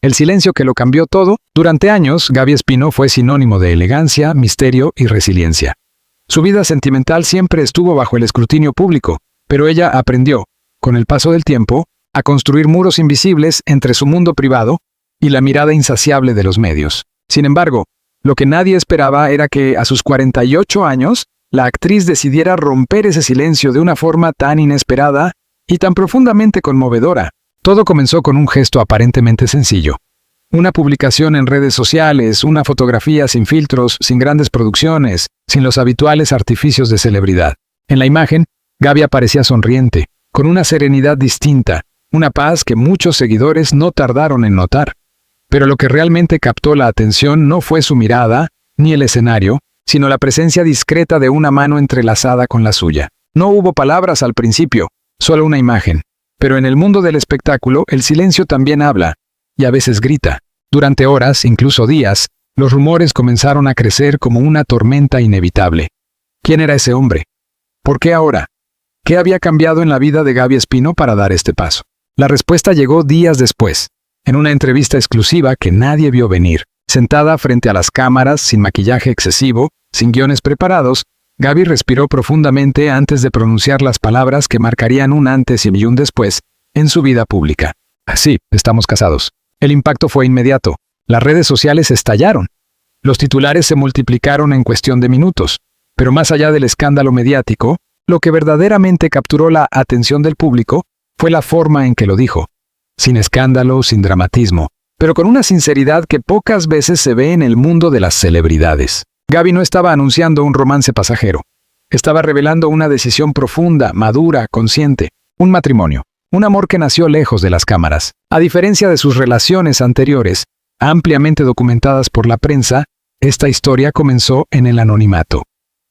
el silencio que lo cambió todo. Durante años, Gaby Espino fue sinónimo de elegancia, misterio y resiliencia. Su vida sentimental siempre estuvo bajo el escrutinio público, pero ella aprendió, con el paso del tiempo, a construir muros invisibles entre su mundo privado y la mirada insaciable de los medios. Sin embargo, lo que nadie esperaba era que, a sus 48 años, la actriz decidiera romper ese silencio de una forma tan inesperada y tan profundamente conmovedora. Todo comenzó con un gesto aparentemente sencillo. Una publicación en redes sociales, una fotografía sin filtros, sin grandes producciones, sin los habituales artificios de celebridad. En la imagen, Gaby aparecía sonriente, con una serenidad distinta, una paz que muchos seguidores no tardaron en notar. Pero lo que realmente captó la atención no fue su mirada, ni el escenario, sino la presencia discreta de una mano entrelazada con la suya. No hubo palabras al principio, solo una imagen. Pero en el mundo del espectáculo, el silencio también habla, y a veces grita. Durante horas, incluso días, los rumores comenzaron a crecer como una tormenta inevitable. ¿Quién era ese hombre? ¿Por qué ahora? ¿Qué había cambiado en la vida de Gaby Espino para dar este paso? La respuesta llegó días después, en una entrevista exclusiva que nadie vio venir. Sentada frente a las cámaras, sin maquillaje excesivo, sin guiones preparados, Gaby respiró profundamente antes de pronunciar las palabras que marcarían un antes y un después en su vida pública. Sí, estamos casados. El impacto fue inmediato. Las redes sociales estallaron. Los titulares se multiplicaron en cuestión de minutos. Pero más allá del escándalo mediático, lo que verdaderamente capturó la atención del público fue la forma en que lo dijo. Sin escándalo, sin dramatismo, pero con una sinceridad que pocas veces se ve en el mundo de las celebridades. Gaby no estaba anunciando un romance pasajero. Estaba revelando una decisión profunda, madura, consciente. Un matrimonio. Un amor que nació lejos de las cámaras. A diferencia de sus relaciones anteriores, ampliamente documentadas por la prensa, esta historia comenzó en el anonimato.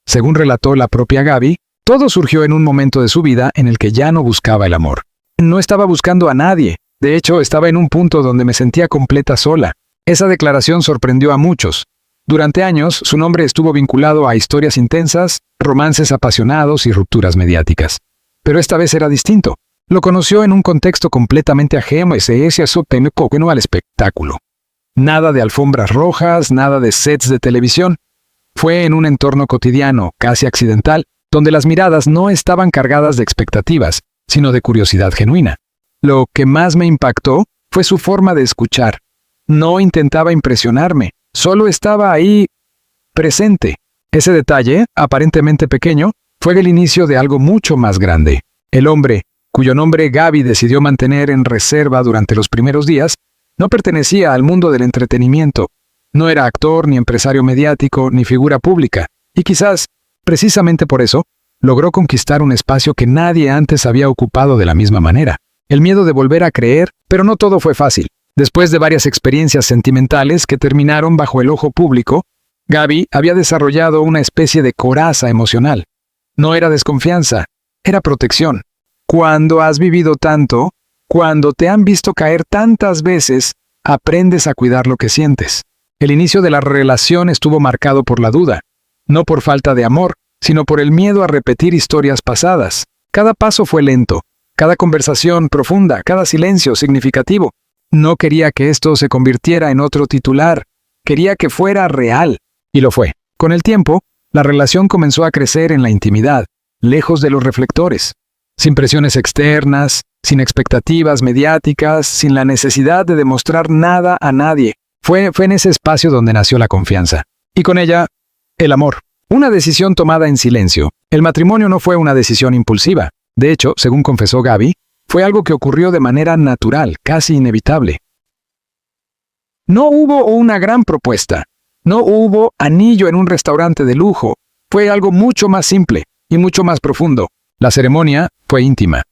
Según relató la propia Gaby, todo surgió en un momento de su vida en el que ya no buscaba el amor. No estaba buscando a nadie. De hecho, estaba en un punto donde me sentía completa sola. Esa declaración sorprendió a muchos. Durante años, su nombre estuvo vinculado a historias intensas, romances apasionados y rupturas mediáticas. Pero esta vez era distinto. Lo conoció en un contexto completamente ajeno al espectáculo. Nada de alfombras rojas, nada de sets de televisión. Fue en un entorno cotidiano, casi accidental, donde las miradas no estaban cargadas de expectativas, sino de curiosidad genuina. Lo que más me impactó fue su forma de escuchar. No intentaba impresionarme, solo estaba ahí, presente. Ese detalle, aparentemente pequeño, fue el inicio de algo mucho más grande. El hombre, cuyo nombre Gaby decidió mantener en reserva durante los primeros días, no pertenecía al mundo del entretenimiento. No era actor, ni empresario mediático, ni figura pública. Y quizás, precisamente por eso, logró conquistar un espacio que nadie antes había ocupado de la misma manera. El miedo de volver a creer, pero no todo fue fácil. Después de varias experiencias sentimentales que terminaron bajo el ojo público, Gaby había desarrollado una especie de coraza emocional. No era desconfianza, era protección. Cuando has vivido tanto, cuando te han visto caer tantas veces, aprendes a cuidar lo que sientes. El inicio de la relación estuvo marcado por la duda, no por falta de amor, sino por el miedo a repetir historias pasadas. Cada paso fue lento, cada conversación profunda, cada silencio significativo. No quería que esto se convirtiera en otro titular, quería que fuera real, y lo fue. Con el tiempo, la relación comenzó a crecer en la intimidad, lejos de los reflectores, sin presiones externas, sin expectativas mediáticas, sin la necesidad de demostrar nada a nadie. Fue en ese espacio donde nació la confianza. Y con ella, el amor. Una decisión tomada en silencio. El matrimonio no fue una decisión impulsiva. De hecho, según confesó Gaby, fue algo que ocurrió de manera natural, casi inevitable. No hubo una gran propuesta. No hubo anillo en un restaurante de lujo. Fue algo mucho más simple y mucho más profundo. La ceremonia fue íntima.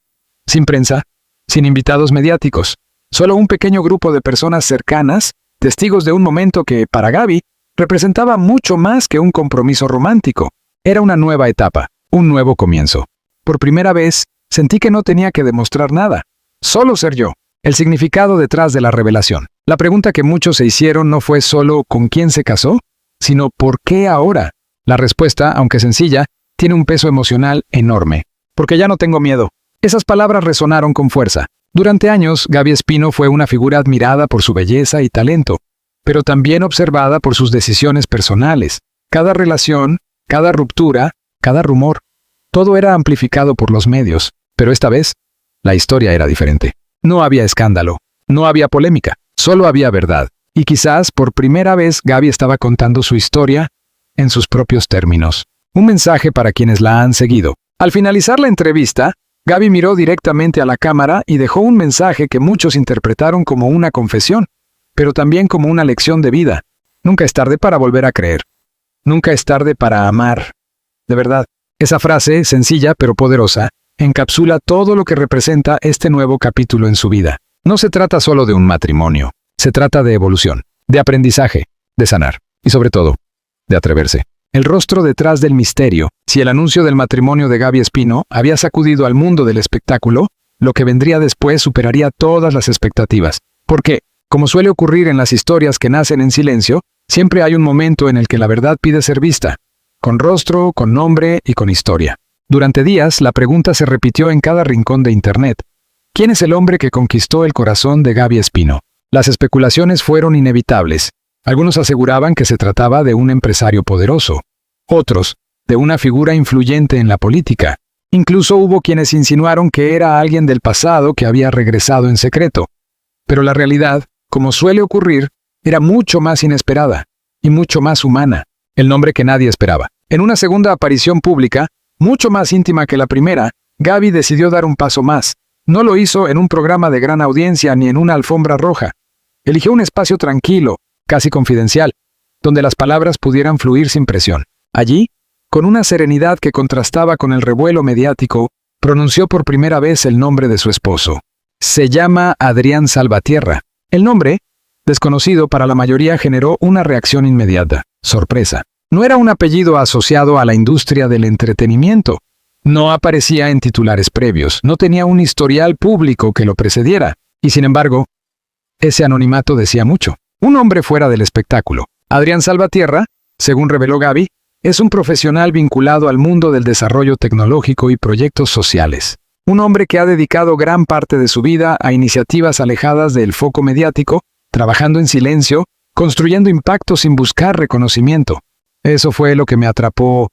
Sin prensa, sin invitados mediáticos. Solo un pequeño grupo de personas cercanas, testigos de un momento que, para Gaby, representaba mucho más que un compromiso romántico. Era una nueva etapa, un nuevo comienzo. Por primera vez, sentí que no tenía que demostrar nada. Solo ser yo. El significado detrás de la revelación. La pregunta que muchos se hicieron no fue solo ¿con quién se casó?, sino ¿por qué ahora? La respuesta, aunque sencilla, tiene un peso emocional enorme. Porque ya no tengo miedo. Esas palabras resonaron con fuerza. Durante años, Gaby Espino fue una figura admirada por su belleza y talento, pero también observada por sus decisiones personales. Cada relación, cada ruptura, cada rumor, todo era amplificado por los medios, pero esta vez, la historia era diferente. No había escándalo, no había polémica, solo había verdad. Y quizás por primera vez Gaby estaba contando su historia en sus propios términos. Un mensaje para quienes la han seguido. Al finalizar la entrevista, Gaby miró directamente a la cámara y dejó un mensaje que muchos interpretaron como una confesión, pero también como una lección de vida. Nunca es tarde para volver a creer. Nunca es tarde para amar. De verdad, esa frase, sencilla pero poderosa, encapsula todo lo que representa este nuevo capítulo en su vida. No se trata solo de un matrimonio. Se trata de evolución, de aprendizaje, de sanar y sobre todo, de atreverse. El rostro detrás del misterio. Si el anuncio del matrimonio de Gaby Espino había sacudido al mundo del espectáculo, lo que vendría después superaría todas las expectativas. Porque, como suele ocurrir en las historias que nacen en silencio, siempre hay un momento en el que la verdad pide ser vista, con rostro, con nombre y con historia. Durante días, la pregunta se repitió en cada rincón de Internet. ¿Quién es el hombre que conquistó el corazón de Gaby Espino? Las especulaciones fueron inevitables. Algunos aseguraban que se trataba de un empresario poderoso. Otros, de una figura influyente en la política. Incluso hubo quienes insinuaron que era alguien del pasado que había regresado en secreto. Pero la realidad, como suele ocurrir, era mucho más inesperada y mucho más humana. El nombre que nadie esperaba. En una segunda aparición pública, mucho más íntima que la primera, Gaby decidió dar un paso más. No lo hizo en un programa de gran audiencia ni en una alfombra roja. Eligió un espacio tranquilo, casi confidencial, donde las palabras pudieran fluir sin presión. Allí, con una serenidad que contrastaba con el revuelo mediático, pronunció por primera vez el nombre de su esposo. Se llama Adrián Salvatierra. El nombre, desconocido para la mayoría, generó una reacción inmediata, sorpresa. No era un apellido asociado a la industria del entretenimiento. No aparecía en titulares previos, no tenía un historial público que lo precediera, y sin embargo, ese anonimato decía mucho. Un hombre fuera del espectáculo. Adrián Salvatierra, según reveló Gaby, es un profesional vinculado al mundo del desarrollo tecnológico y proyectos sociales. Un hombre que ha dedicado gran parte de su vida a iniciativas alejadas del foco mediático, trabajando en silencio, construyendo impacto sin buscar reconocimiento. Eso fue lo que me atrapó.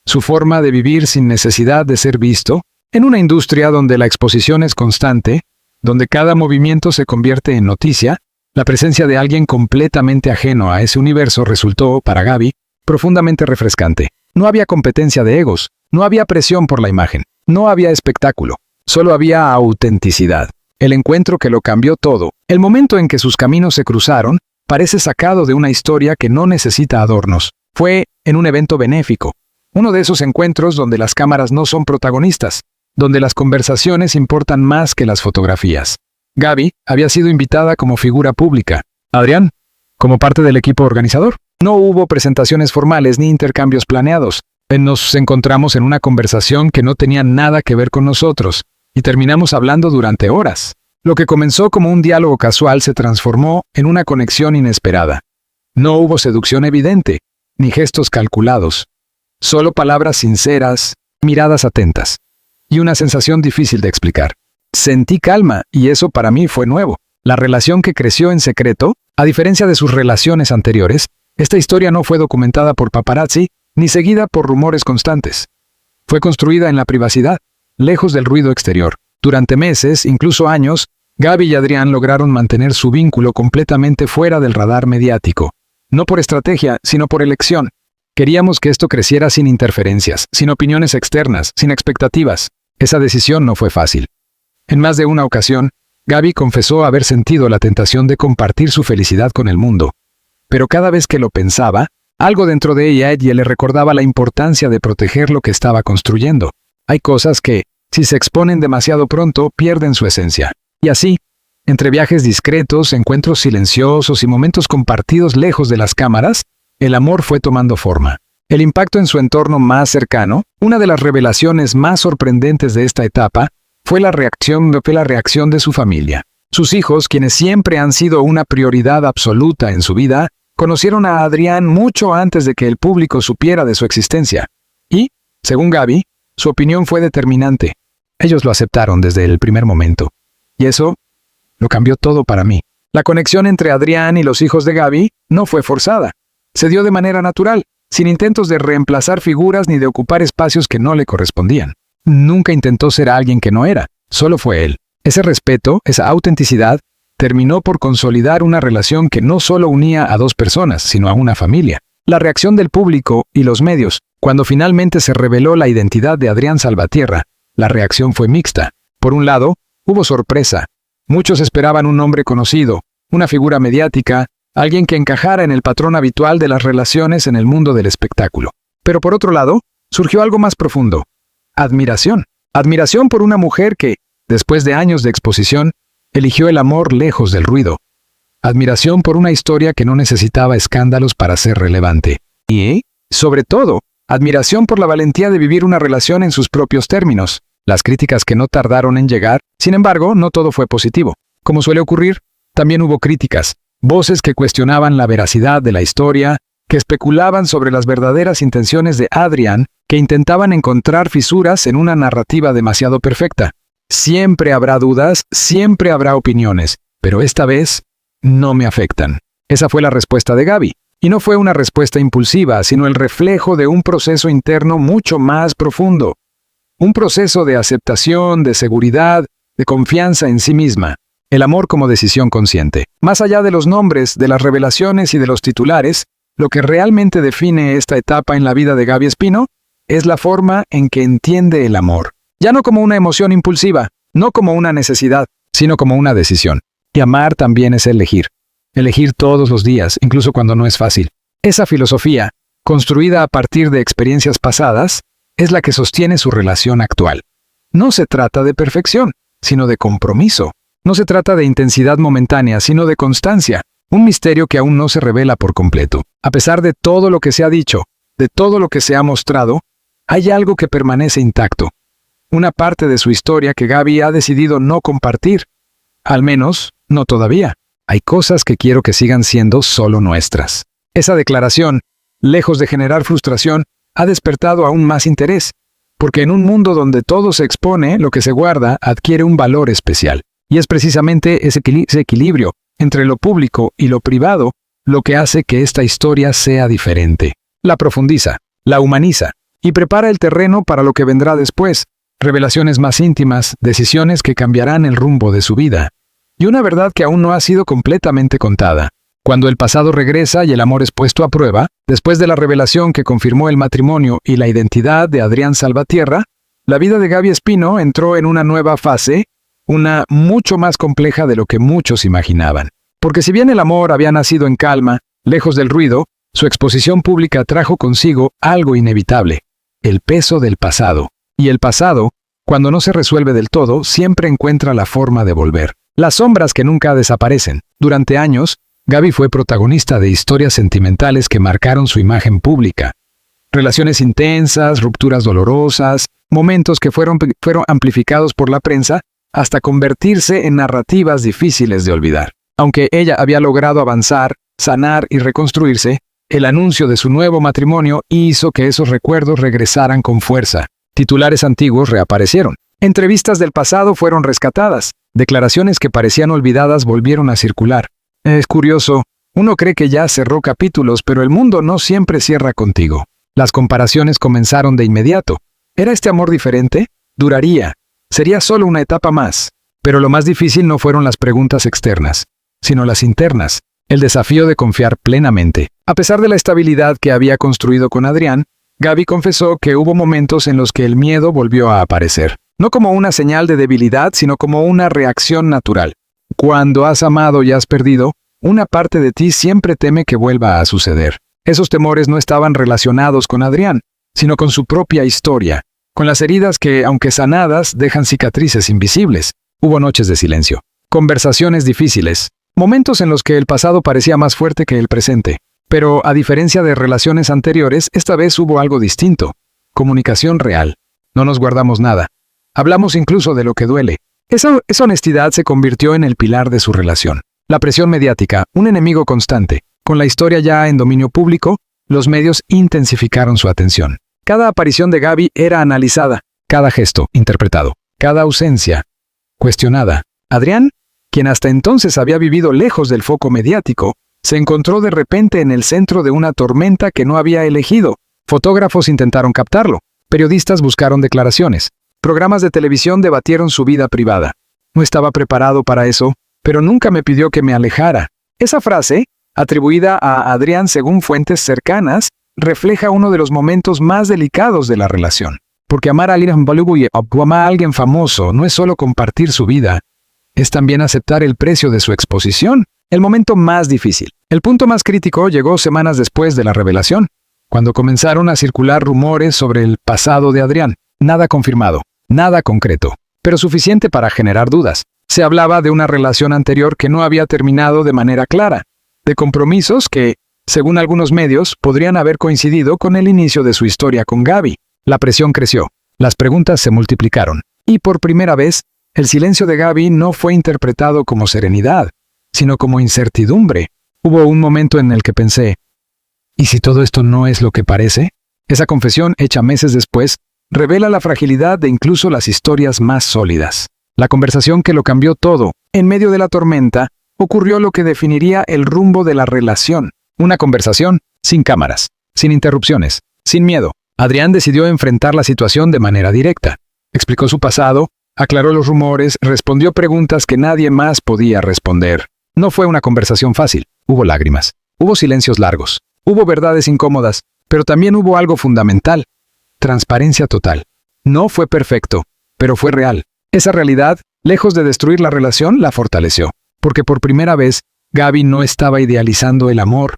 Su forma de vivir sin necesidad de ser visto, en una industria donde la exposición es constante, donde cada movimiento se convierte en noticia, la presencia de alguien completamente ajeno a ese universo resultó, para Gaby, profundamente refrescante. No había competencia de egos, no había presión por la imagen, no había espectáculo, solo había autenticidad. El encuentro que lo cambió todo, el momento en que sus caminos se cruzaron, parece sacado de una historia que no necesita adornos. Fue en un evento benéfico, uno de esos encuentros donde las cámaras no son protagonistas, donde las conversaciones importan más que las fotografías. Gaby había sido invitada como figura pública. Adrián, como parte del equipo organizador. No hubo presentaciones formales ni intercambios planeados. Nos encontramos en una conversación que no tenía nada que ver con nosotros, y terminamos hablando durante horas. Lo que comenzó como un diálogo casual se transformó en una conexión inesperada. No hubo seducción evidente, ni gestos calculados. Solo palabras sinceras, miradas atentas. Y una sensación difícil de explicar. Sentí calma, y eso para mí fue nuevo. La relación que creció en secreto, a diferencia de sus relaciones anteriores, esta historia no fue documentada por paparazzi, ni seguida por rumores constantes. Fue construida en la privacidad, lejos del ruido exterior. Durante meses, incluso años, Gaby y Adrián lograron mantener su vínculo completamente fuera del radar mediático. No por estrategia, sino por elección. Queríamos que esto creciera sin interferencias, sin opiniones externas, sin expectativas. Esa decisión no fue fácil. En más de una ocasión, Gaby confesó haber sentido la tentación de compartir su felicidad con el mundo. Pero cada vez que lo pensaba, algo dentro de ella le recordaba la importancia de proteger lo que estaba construyendo. Hay cosas que, si se exponen demasiado pronto, pierden su esencia. Y así, entre viajes discretos, encuentros silenciosos y momentos compartidos lejos de las cámaras, el amor fue tomando forma. El impacto en su entorno más cercano, una de las revelaciones más sorprendentes de esta etapa, fue la reacción de su familia. Sus hijos, quienes siempre han sido una prioridad absoluta en su vida, conocieron a Adrián mucho antes de que el público supiera de su existencia. Y, según Gaby, su opinión fue determinante. Ellos lo aceptaron desde el primer momento. Y eso lo cambió todo para mí. La conexión entre Adrián y los hijos de Gaby no fue forzada. Se dio de manera natural, sin intentos de reemplazar figuras ni de ocupar espacios que no le correspondían. Nunca intentó ser alguien que no era, solo fue él. Ese respeto, esa autenticidad, terminó por consolidar una relación que no solo unía a dos personas, sino a una familia. La reacción del público y los medios, cuando finalmente se reveló la identidad de Adrián Salvatierra, la reacción fue mixta. Por un lado, hubo sorpresa. Muchos esperaban un nombre conocido, una figura mediática, alguien que encajara en el patrón habitual de las relaciones en el mundo del espectáculo. Pero por otro lado, surgió algo más profundo. Admiración. Admiración por una mujer que, después de años de exposición, eligió el amor lejos del ruido. Admiración por una historia que no necesitaba escándalos para ser relevante. Y, sobre todo, admiración por la valentía de vivir una relación en sus propios términos. Las críticas que no tardaron en llegar, sin embargo, no todo fue positivo. Como suele ocurrir, también hubo críticas, voces que cuestionaban la veracidad de la historia, que especulaban sobre las verdaderas intenciones de Adrián, que intentaban encontrar fisuras en una narrativa demasiado perfecta. Siempre habrá dudas, siempre habrá opiniones, pero esta vez no me afectan. Esa fue la respuesta de Gaby. Y no fue una respuesta impulsiva, sino el reflejo de un proceso interno mucho más profundo. Un proceso de aceptación, de seguridad, de confianza en sí misma. El amor como decisión consciente. Más allá de los nombres, de las revelaciones y de los titulares, lo que realmente define esta etapa en la vida de Gaby Espino es la forma en que entiende el amor. Ya no como una emoción impulsiva, no como una necesidad, sino como una decisión. Y amar también es elegir. Elegir todos los días, incluso cuando no es fácil. Esa filosofía, construida a partir de experiencias pasadas, es la que sostiene su relación actual. No se trata de perfección, sino de compromiso. No se trata de intensidad momentánea, sino de constancia. Un misterio que aún no se revela por completo. A pesar de todo lo que se ha dicho, de todo lo que se ha mostrado, hay algo que permanece intacto. Una parte de su historia que Gaby ha decidido no compartir. Al menos, no todavía. Hay cosas que quiero que sigan siendo solo nuestras. Esa declaración, lejos de generar frustración, ha despertado aún más interés, porque en un mundo donde todo se expone, lo que se guarda adquiere un valor especial. Y es precisamente ese equilibrio entre lo público y lo privado lo que hace que esta historia sea diferente. La profundiza, la humaniza, y prepara el terreno para lo que vendrá después, revelaciones más íntimas, decisiones que cambiarán el rumbo de su vida. Y una verdad que aún no ha sido completamente contada. Cuando el pasado regresa y el amor es puesto a prueba, después de la revelación que confirmó el matrimonio y la identidad de Adrián Salvatierra, la vida de Gaby Espino entró en una nueva fase, una mucho más compleja de lo que muchos imaginaban. Porque si bien el amor había nacido en calma, lejos del ruido, su exposición pública trajo consigo algo inevitable: el peso del pasado. Y el pasado, cuando no se resuelve del todo, siempre encuentra la forma de volver. Las sombras que nunca desaparecen. Durante años, Gaby fue protagonista de historias sentimentales que marcaron su imagen pública. Relaciones intensas, rupturas dolorosas, momentos que fueron amplificados por la prensa hasta convertirse en narrativas difíciles de olvidar. Aunque ella había logrado avanzar, sanar y reconstruirse, el anuncio de su nuevo matrimonio hizo que esos recuerdos regresaran con fuerza. Titulares antiguos reaparecieron. Entrevistas del pasado fueron rescatadas. Declaraciones que parecían olvidadas volvieron a circular. Es curioso, uno cree que ya cerró capítulos, pero el mundo no siempre cierra contigo. Las comparaciones comenzaron de inmediato. ¿Era este amor diferente? ¿Duraría? ¿Sería solo una etapa más? Pero lo más difícil no fueron las preguntas externas, sino las internas. El desafío de confiar plenamente. A pesar de la estabilidad que había construido con Adrián, Gaby confesó que hubo momentos en los que el miedo volvió a aparecer. No como una señal de debilidad, sino como una reacción natural. Cuando has amado y has perdido, una parte de ti siempre teme que vuelva a suceder. Esos temores no estaban relacionados con Adrián, sino con su propia historia, con las heridas que, aunque sanadas, dejan cicatrices invisibles. Hubo noches de silencio, conversaciones difíciles, momentos en los que el pasado parecía más fuerte que el presente. Pero, a diferencia de relaciones anteriores, esta vez hubo algo distinto. Comunicación real. No nos guardamos nada. Hablamos incluso de lo que duele. Esa honestidad se convirtió en el pilar de su relación. La presión mediática, un enemigo constante. Con la historia ya en dominio público, los medios intensificaron su atención. Cada aparición de Gaby era analizada, cada gesto interpretado, cada ausencia cuestionada. Adrián, quien hasta entonces había vivido lejos del foco mediático, se encontró de repente en el centro de una tormenta que no había elegido. Fotógrafos intentaron captarlo, periodistas buscaron declaraciones, programas de televisión debatieron su vida privada. No estaba preparado para eso, pero nunca me pidió que me alejara. Esa frase, atribuida a Adrián según fuentes cercanas, refleja uno de los momentos más delicados de la relación. Porque amar a alguien famoso no es solo compartir su vida, es también aceptar el precio de su exposición. El momento más difícil. El punto más crítico llegó semanas después de la revelación, cuando comenzaron a circular rumores sobre el pasado de Adrián. Nada confirmado, nada concreto, pero suficiente para generar dudas. Se hablaba de una relación anterior que no había terminado de manera clara, de compromisos que, según algunos medios, podrían haber coincidido con el inicio de su historia con Gaby. La presión creció, las preguntas se multiplicaron, y por primera vez, el silencio de Gaby no fue interpretado como serenidad, sino como incertidumbre. Hubo un momento en el que pensé, ¿y si todo esto no es lo que parece? Esa confesión, hecha meses después, revela la fragilidad de incluso las historias más sólidas. La conversación que lo cambió todo. En medio de la tormenta, ocurrió lo que definiría el rumbo de la relación. Una conversación sin cámaras, sin interrupciones, sin miedo. Adrián decidió enfrentar la situación de manera directa. Explicó su pasado, aclaró los rumores, respondió preguntas que nadie más podía responder. No fue una conversación fácil. Hubo lágrimas, hubo silencios largos, hubo verdades incómodas, pero también hubo algo fundamental. Transparencia total. No fue perfecto, pero fue real. Esa realidad, lejos de destruir la relación, la fortaleció. Porque por primera vez, Gaby no estaba idealizando el amor.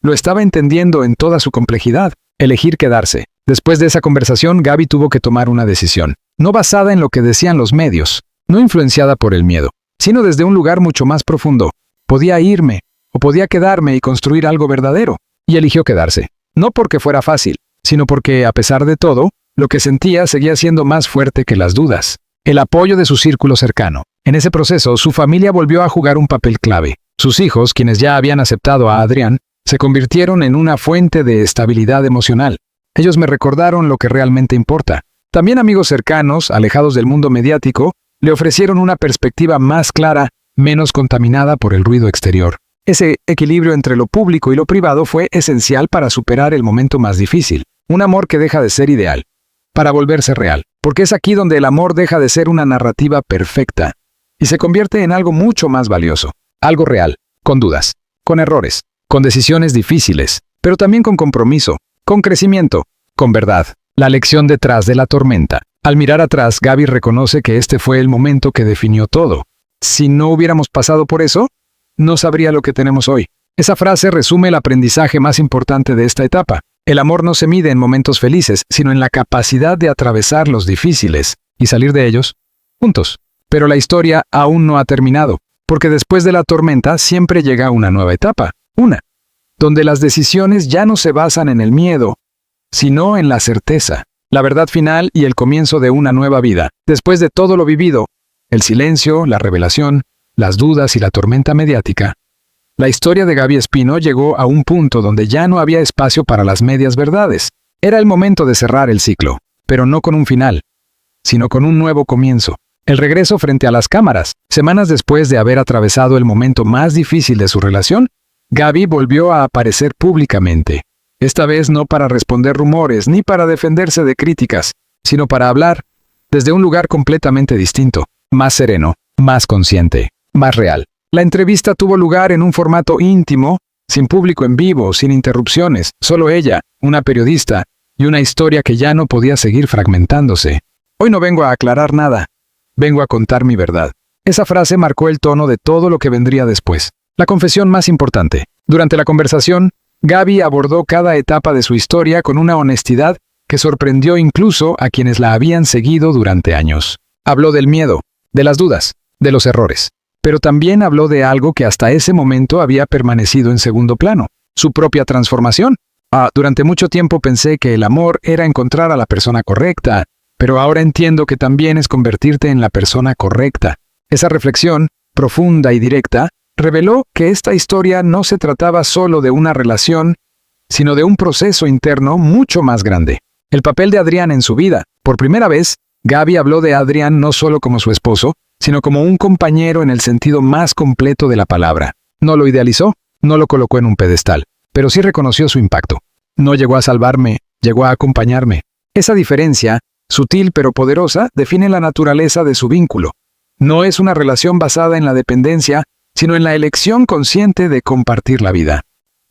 Lo estaba entendiendo en toda su complejidad. Elegir quedarse. Después de esa conversación, Gaby tuvo que tomar una decisión. No basada en lo que decían los medios, no influenciada por el miedo, sino desde un lugar mucho más profundo. Podía irme, o podía quedarme y construir algo verdadero. Y eligió quedarse. No porque fuera fácil, sino porque, a pesar de todo, lo que sentía seguía siendo más fuerte que las dudas. El apoyo de su círculo cercano. En ese proceso, su familia volvió a jugar un papel clave. Sus hijos, quienes ya habían aceptado a Adrián, se convirtieron en una fuente de estabilidad emocional. Ellos me recordaron lo que realmente importa. También amigos cercanos, alejados del mundo mediático, le ofrecieron una perspectiva más clara, menos contaminada por el ruido exterior. Ese equilibrio entre lo público y lo privado fue esencial para superar el momento más difícil. Un amor que deja de ser ideal, para volverse real. Porque es aquí donde el amor deja de ser una narrativa perfecta y se convierte en algo mucho más valioso. Algo real, con dudas, con errores, con decisiones difíciles, pero también con compromiso, con crecimiento, con verdad. La lección detrás de la tormenta. Al mirar atrás, Gaby reconoce que este fue el momento que definió todo. Si no hubiéramos pasado por eso, no sabría lo que tenemos hoy. Esa frase resume el aprendizaje más importante de esta etapa. El amor no se mide en momentos felices, sino en la capacidad de atravesar los difíciles y salir de ellos juntos. Pero la historia aún no ha terminado, porque después de la tormenta siempre llega una nueva etapa, donde las decisiones ya no se basan en el miedo, sino en la certeza, la verdad final y el comienzo de una nueva vida. Después de todo lo vivido, el silencio, la revelación, las dudas y la tormenta mediática, la historia de Gaby Espino llegó a un punto donde ya no había espacio para las medias verdades. Era el momento de cerrar el ciclo, pero no con un final, sino con un nuevo comienzo. El regreso frente a las cámaras. Semanas después de haber atravesado el momento más difícil de su relación, Gaby volvió a aparecer públicamente. Esta vez no para responder rumores ni para defenderse de críticas, sino para hablar desde un lugar completamente distinto, más sereno, más consciente, más real. La entrevista tuvo lugar en un formato íntimo, sin público en vivo, sin interrupciones, solo ella, una periodista, y una historia que ya no podía seguir fragmentándose. Hoy no vengo a aclarar nada, vengo a contar mi verdad. Esa frase marcó el tono de todo lo que vendría después. La confesión más importante. Durante la conversación, Gaby abordó cada etapa de su historia con una honestidad que sorprendió incluso a quienes la habían seguido durante años. Habló del miedo, de las dudas, de los errores. Pero también habló de algo que hasta ese momento había permanecido en segundo plano, su propia transformación. Durante mucho tiempo pensé que el amor era encontrar a la persona correcta, pero ahora entiendo que también es convertirte en la persona correcta. Esa reflexión, profunda y directa, reveló que esta historia no se trataba solo de una relación, sino de un proceso interno mucho más grande. El papel de Adrián en su vida. Por primera vez, Gaby habló de Adrián no solo como su esposo, sino como un compañero en el sentido más completo de la palabra. No lo idealizó, no lo colocó en un pedestal, pero sí reconoció su impacto. No llegó a salvarme, llegó a acompañarme. Esa diferencia, sutil pero poderosa, define la naturaleza de su vínculo. No es una relación basada en la dependencia, sino en la elección consciente de compartir la vida.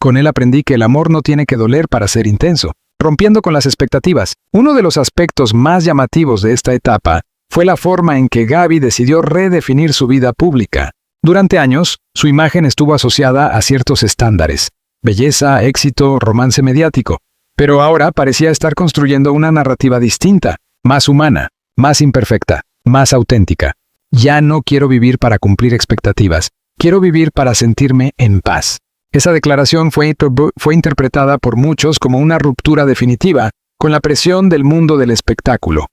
Con él aprendí que el amor no tiene que doler para ser intenso, rompiendo con las expectativas. Uno de los aspectos más llamativos de esta etapa fue la forma en que Gaby decidió redefinir su vida pública. Durante años, su imagen estuvo asociada a ciertos estándares: belleza, éxito, romance mediático. Pero ahora parecía estar construyendo una narrativa distinta, más humana, más imperfecta, más auténtica. Ya no quiero vivir para cumplir expectativas, quiero vivir para sentirme en paz. Esa declaración fue interpretada por muchos como una ruptura definitiva con la presión del mundo del espectáculo.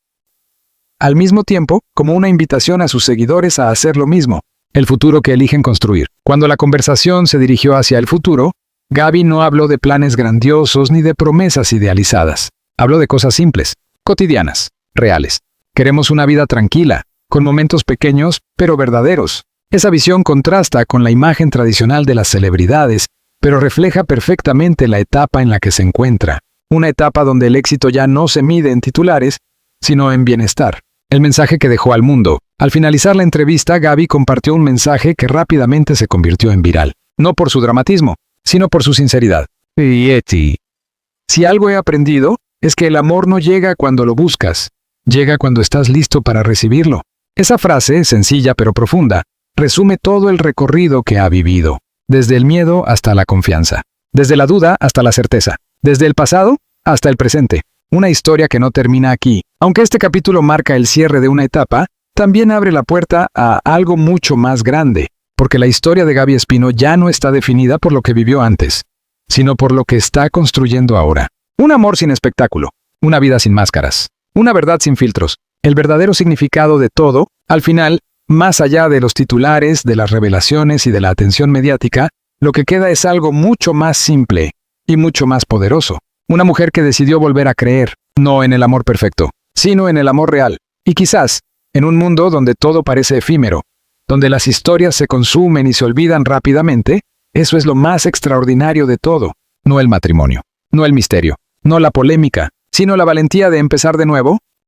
Al mismo tiempo, como una invitación a sus seguidores a hacer lo mismo, el futuro que eligen construir. Cuando la conversación se dirigió hacia el futuro, Gaby no habló de planes grandiosos ni de promesas idealizadas. Habló de cosas simples, cotidianas, reales. Queremos una vida tranquila, con momentos pequeños, pero verdaderos. Esa visión contrasta con la imagen tradicional de las celebridades, pero refleja perfectamente la etapa en la que se encuentra. Una etapa donde el éxito ya no se mide en titulares, sino en bienestar. El mensaje que dejó al mundo. Al finalizar la entrevista, Gaby compartió un mensaje que rápidamente se convirtió en viral. No por su dramatismo, sino por su sinceridad. Si algo he aprendido, es que el amor no llega cuando lo buscas, llega cuando estás listo para recibirlo. Esa frase, sencilla pero profunda, resume todo el recorrido que ha vivido, desde el miedo hasta la confianza, desde la duda hasta la certeza, desde el pasado hasta el presente. Una historia que no termina aquí. Aunque este capítulo marca el cierre de una etapa, también abre la puerta a algo mucho más grande, porque la historia de Gaby Espino ya no está definida por lo que vivió antes, sino por lo que está construyendo ahora. Un amor sin espectáculo, una vida sin máscaras, una verdad sin filtros, el verdadero significado de todo. Al final, más allá de los titulares, de las revelaciones y de la atención mediática, lo que queda es algo mucho más simple y mucho más poderoso. Una mujer que decidió volver a creer, no en el amor perfecto, sino en el amor real. Y quizás, en un mundo donde todo parece efímero, donde las historias se consumen y se olvidan rápidamente, eso es lo más extraordinario de todo. No el matrimonio, no el misterio, no la polémica, sino la valentía de empezar de nuevo,